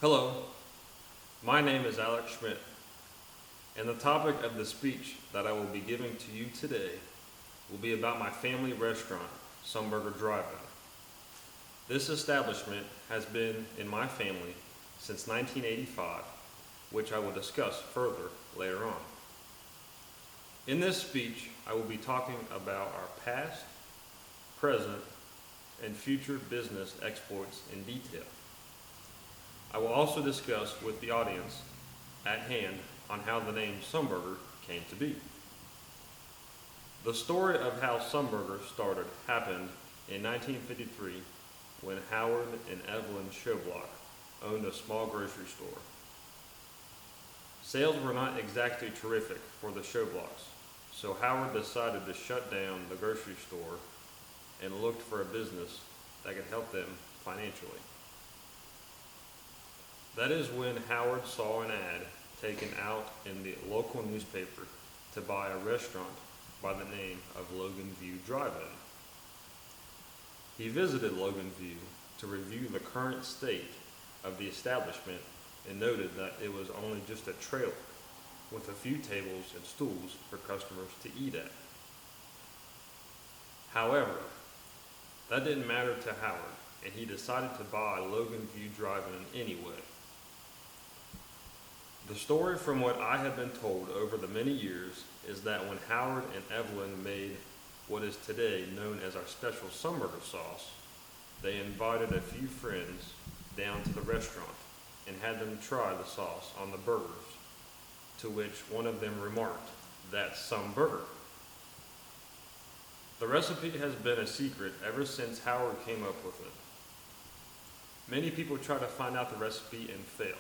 Hello, my name is Alec Schmidt, and the topic of the speech that I will be giving to you today will be about my family restaurant, Sunburger Drive-In. This establishment has been in my family since 1985, which I will discuss further later on. In this speech, I will be talking about our past, present, and future business exploits in detail. I will also discuss with the audience at hand on how the name Sunburger came to be. The story of how Sunburger started happened in 1953 when Howard and Evelyn Shoblock owned a small grocery store. Sales were not exactly terrific for the Shoblocks, so Howard decided to shut down the grocery store and looked for a business that could help them financially. That is when Howard saw an ad taken out in the local newspaper to buy a restaurant by the name of Logan View Drive-In. He visited Logan View to review the current state of the establishment and noted that it was only just a trailer with a few tables and stools for customers to eat at. However, that didn't matter to Howard, and he decided to buy Logan View Drive-In anyway. The story from what I have been told over the many years is that when Howard and Evelyn made what is today known as our special Sunburger sauce, they invited a few friends down to the restaurant and had them try the sauce on the burgers, to which one of them remarked, "That's some burger." The recipe has been a secret ever since Howard came up with it. Many people try to find out the recipe and fail.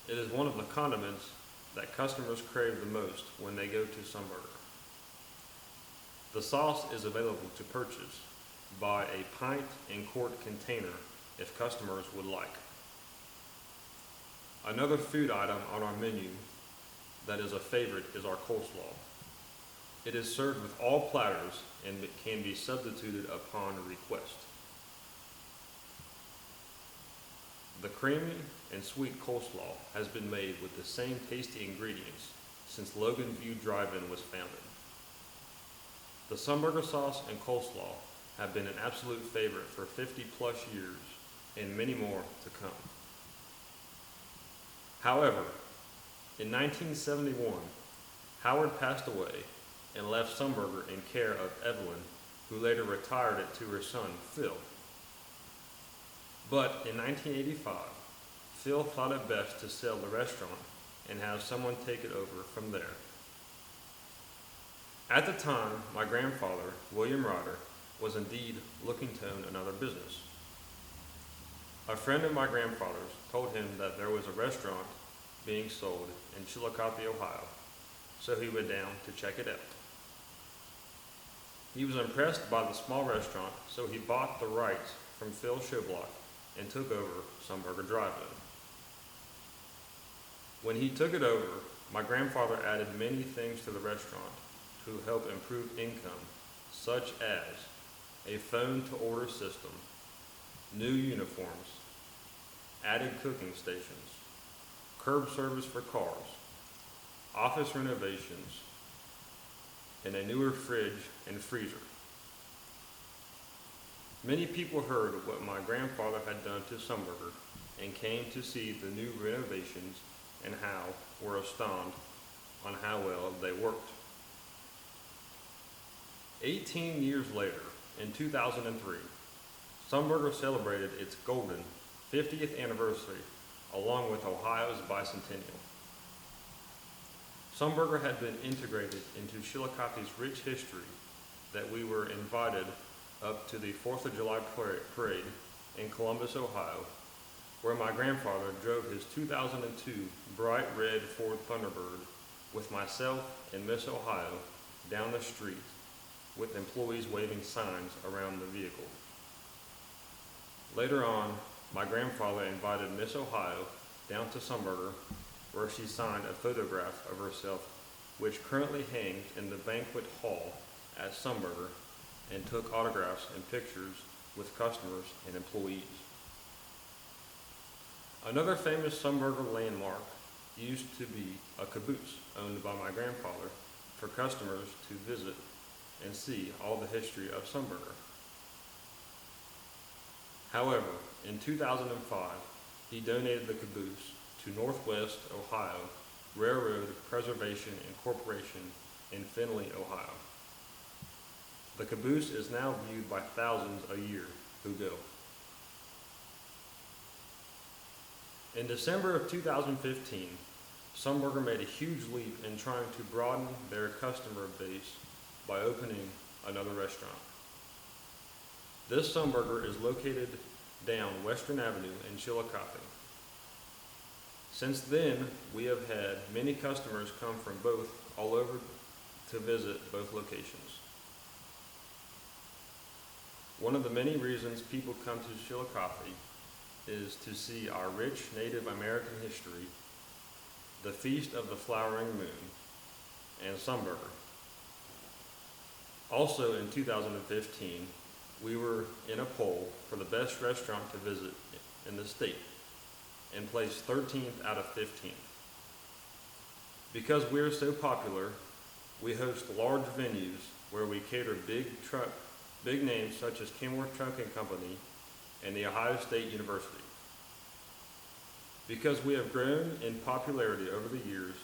It is one of the condiments that customers crave the most when they go to Sunburger. The sauce is available to purchase by a pint and quart container if customers would like. Another food item on our menu that is a favorite is our coleslaw. It is served with all platters and it can be substituted upon request. The creamy and sweet coleslaw has been made with the same tasty ingredients since Logan View Drive-In was founded. The Sunburger sauce and coleslaw have been an absolute favorite for 50 plus years and many more to come. However, in 1971, Howard passed away and left Sunburger in care of Evelyn, who later retired it to her son, Phil. But in 1985, Phil thought it best to sell the restaurant and have someone take it over from there. At the time, my grandfather, William Ryder, was indeed looking to own another business. A friend of my grandfather's told him that there was a restaurant being sold in Chillicothe, Ohio, so he went down to check it out. He was impressed by the small restaurant, so he bought the rights from Phil Shoblock and took over Sunburger Drive-In. When he took it over, my grandfather added many things to the restaurant to help improve income, such as a phone-to-order system, new uniforms, added cooking stations, curb service for cars, office renovations, and a newer fridge and freezer. Many people heard what my grandfather had done to Sunburger and came to see the new renovations and were astounded on how well they worked. 18 years later, in 2003, Sunburger celebrated its golden 50th anniversary along with Ohio's bicentennial. Sunburger had been integrated into Chillicothe's rich history that we were invited up to the 4th of July parade in Columbus, Ohio, where my grandfather drove his 2002 bright red Ford Thunderbird with myself and Miss Ohio down the street with employees waving signs around the vehicle. Later on, my grandfather invited Miss Ohio down to Sunburger, where she signed a photograph of herself, which currently hangs in the banquet hall at Sunburger, and took autographs and pictures with customers and employees. Another famous Sunburger landmark used to be a caboose owned by my grandfather for customers to visit and see all the history of Sunburger. However, in 2005, he donated the caboose to Northwest Ohio Railroad Preservation Incorporation in Findlay, Ohio. The caboose is now viewed by thousands a year who go. In December of 2015, Sunburger made a huge leap in trying to broaden their customer base by opening another restaurant. This Sunburger is located down Western Avenue in Chillicothe. Since then, we have had many customers come from all over to visit both locations. One of the many reasons people come to Chillicothe is to see our rich Native American history, the Feast of the Flowering Moon, and Sunburger. Also in 2015, we were in a poll for the best restaurant to visit in the state and placed 13th out of 15th. Because we are so popular, we host large venues where we cater big names such as Kenworth Trucking Company and the Ohio State University. Because we have grown in popularity over the years,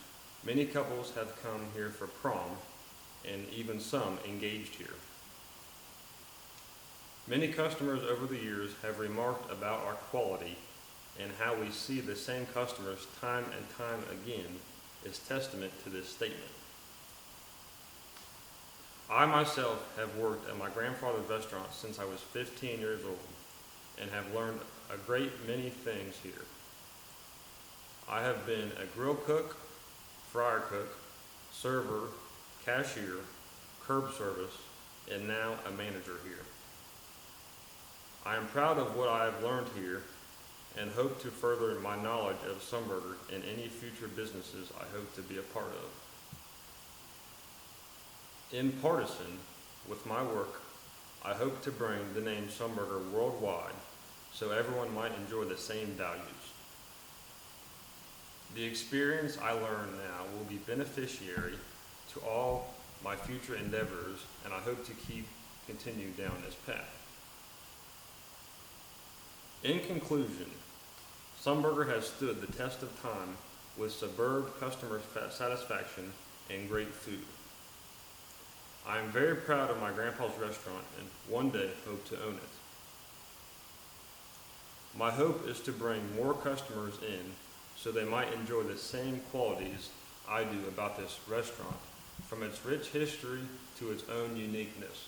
many couples have come here for prom and even some engaged here. Many customers over the years have remarked about our quality, and how we see the same customers time and time again is testament to this statement. I myself have worked at my grandfather's restaurant since I was 15 years old and have learned a great many things here. I have been a grill cook, fryer cook, server, cashier, curb service, and now a manager here. I am proud of what I have learned here and hope to further my knowledge of Sunburger in any future businesses I hope to be a part of. In partisan with my work, I hope to bring the name Sunburger worldwide so everyone might enjoy the same values. The experience I learn now will be beneficiary to all my future endeavors, and I hope to continue down this path. In conclusion, Sunburger has stood the test of time with superb customer satisfaction and great food. I am very proud of my grandpa's restaurant and one day hope to own it. My hope is to bring more customers in so they might enjoy the same qualities I do about this restaurant, from its rich history to its own uniqueness.